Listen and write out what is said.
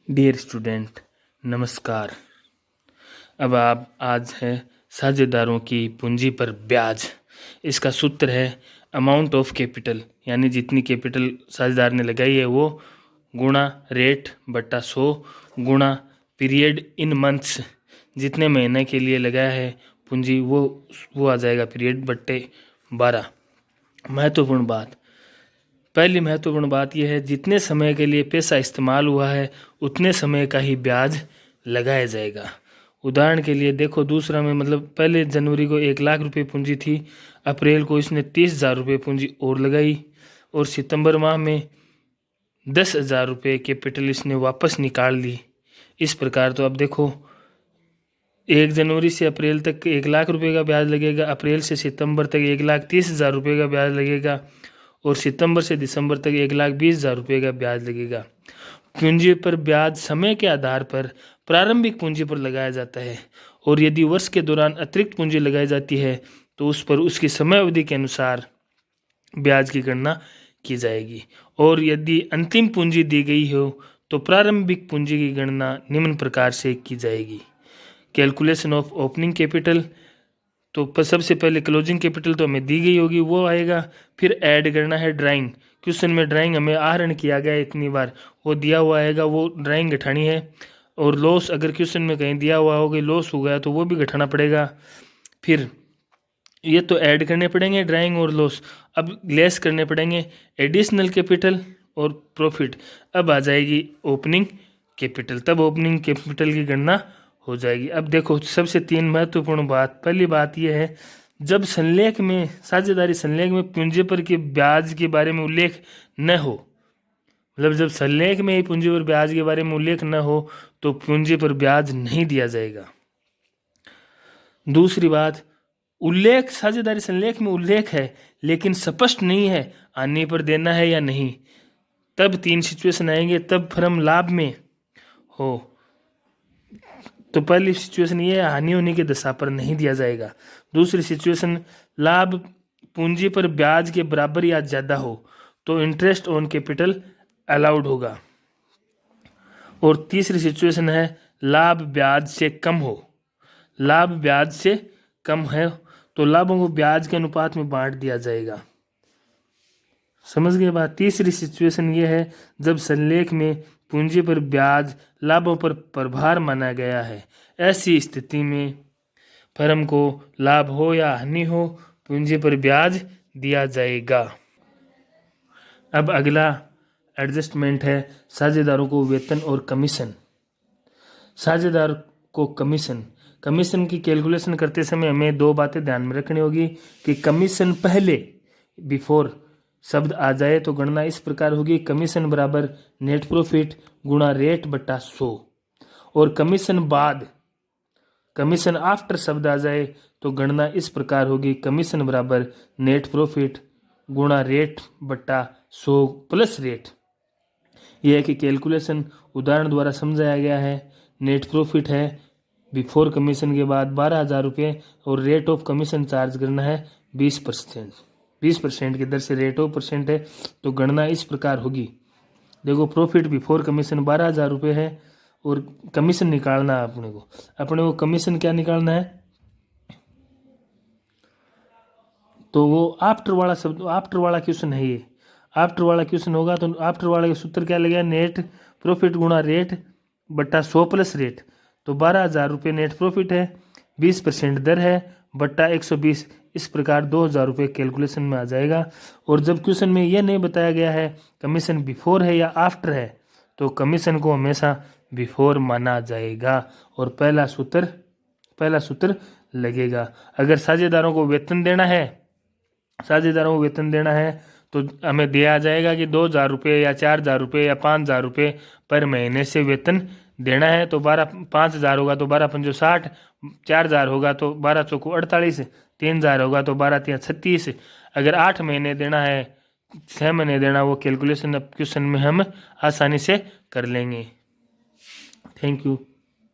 Dear student, नमस्कार। अब आप आज है साझेदारों की पूंजी पर ब्याज। इसका सूत्र है अमाउंट ऑफ कैपिटल, यानी जितनी कैपिटल साझेदार ने लगाई है वो गुणा रेट बटा 100 गुणा पीरियड इन मंथ्स, जितने महीने के लिए लगाया है पूंजी वो आ जाएगा पीरियड बट्टे 12। पहली महत्वपूर्ण बात यह है, जितने समय के लिए पैसा इस्तेमाल हुआ है उतने समय का ही ब्याज लगाया जाएगा। उदाहरण के लिए देखो, दूसरा में मतलब पहले जनवरी को 1 लाख रुपए पूंजी थी, अप्रैल को इसने 30,000 रुपये पूंजी और लगाई और सितंबर माह में 10,000 रुपये कैपिटल इसने वापस निकाल ली। इस प्रकार तो अब देखो, 1 जनवरी से अप्रैल तक 1 लाख रुपये का ब्याज लगेगा, अप्रैल से सितंबर तक 1,30,000 रुपये का ब्याज लगेगा और सितंबर से दिसंबर तक 1,20,000 रुपये का ब्याज लगेगा। पूंजी पर ब्याज समय के आधार पर प्रारंभिक पूंजी पर लगाया जाता है और यदि वर्ष के दौरान अतिरिक्त पूंजी लगाई जाती है तो उस पर उसकी समय अवधि के अनुसार ब्याज की गणना की जाएगी। और यदि अंतिम पूंजी दी गई हो तो प्रारंभिक पूंजी की गणना निम्न प्रकार से की जाएगी। कैलकुलेशन ऑफ ओपनिंग कैपिटल, तो सबसे पहले क्लोजिंग कैपिटल तो हमें दी गई होगी वो आएगा, फिर ऐड करना है ड्राइंग। क्वेश्चन में ड्राइंग हमें आहरण किया गया है इतनी बार, वो दिया हुआ आएगा, वो ड्राइंग घटानी है। और लॉस अगर क्वेश्चन में कहीं दिया हुआ होगा लॉस हो गया तो वो भी घटाना पड़ेगा। फिर ये तो ऐड करने पड़ेंगे ड्राइंग और लॉस, अब लेस करने पड़ेंगे एडिशनल कैपिटल और प्रॉफिट। अब आ जाएगी ओपनिंग कैपिटल, तब ओपनिंग कैपिटल की गणना हो जाएगी। अब देखो, सबसे 3 महत्वपूर्ण बात। पहली बात यह है, जब संलेख में साझेदारी संलेख में पूंजी पर के ब्याज के बारे में उल्लेख न हो, मतलब जब संलेख में ही पूंजी पर ब्याज के बारे में उल्लेख न हो तो पूंजी पर ब्याज नहीं दिया जाएगा। दूसरी बात, उल्लेख साझेदारी संलेख में उल्लेख है लेकिन स्पष्ट नहीं है आने पर देना है या नहीं, तब 3 सिचुएशन आएंगे। तब फर्म लाभ में हो तो पहली सिचुएशन ये है, हानि होने की दशा पर नहीं दिया जाएगा। दूसरी सिचुएशन, लाभ पूंजी पर ब्याज के बराबर या ज़्यादा हो तो इंटरेस्ट ऑन कैपिटल अलाउड होगा। और तीसरी सिचुएशन है, लाभ ब्याज से कम हो। लाभ ब्याज से कम है तो लाभों को ब्याज के अनुपात में बांट दिया जाएगा। समझ गए बात। तीसरी सिचुएशन ये है, जब संलेख में पूंजी पर ब्याज लाभों पर प्रभार माना गया है, ऐसी स्थिति में फर्म को लाभ हो या हानि हो पूंजी पर ब्याज दिया जाएगा। अब अगला एडजस्टमेंट है साझेदारों को वेतन और कमीशन। साझेदार को कमीशन की कैलकुलेशन करते समय हमें 2 बातें ध्यान में रखनी होगी कि कमीशन पहले बिफोर शब्द आ जाए तो गणना इस प्रकार होगी, कमीशन बराबर नेट प्रॉफिट गुणा रेट बटा 100। और कमीशन आफ्टर शब्द आ जाए तो गणना इस प्रकार होगी, कमीशन बराबर नेट प्रॉफिट गुणा रेट बटा 100 प्लस रेट। यह है कि कैलकुलेशन उदाहरण द्वारा समझाया गया है। नेट प्रॉफिट है बिफोर कमीशन के बाद 12,000 रुपये और रेट ऑफ कमीशन चार्ज करना है 20% की दर से रेट ऑफ परसेंट है, तो गणना इस प्रकार होगी। देखो, प्रॉफिट बिफोर कमीशन 12,000 रुपये है और कमीशन निकालना है अपने को कमीशन क्या निकालना है, तो वो आफ्टर वाला शब्द, आफ्टर वाला क्वेश्चन है ये। आफ्टर वाला क्वेश्चन होगा तो आफ्टर वाला का सूत्र क्या लगेगा, नेट प्रॉफिट गुणा रेट बट्टा 100 प्लस रेट। तो 12,000 रुपये नेट प्रॉफिट है, 20% दर है बट्टा 120, इस प्रकार 2,000 रुपये कैलकुलेशन में आ जाएगा। और जब क्वेश्चन में यह नहीं बताया गया है कमीशन बिफोर है या आफ्टर है तो कमीशन को हमेशा बिफोर माना जाएगा और पहला सूत्र लगेगा। अगर साझेदारों को वेतन देना है तो हमें दिया जाएगा कि 2,000 रुपये या 4,000 रुपये या 5,000 रुपये पर महीने से वेतन देना है। तो 5,000 होगा तो 12,5 60, 4,000 होगा तो 12 चौको 48, 3,000 होगा तो 12 3 36। अगर 8 महीने देना है, 6 महीने देना, वो कैलकुलेशन अब क्वेश्चन में हम आसानी से कर लेंगे। Thank you.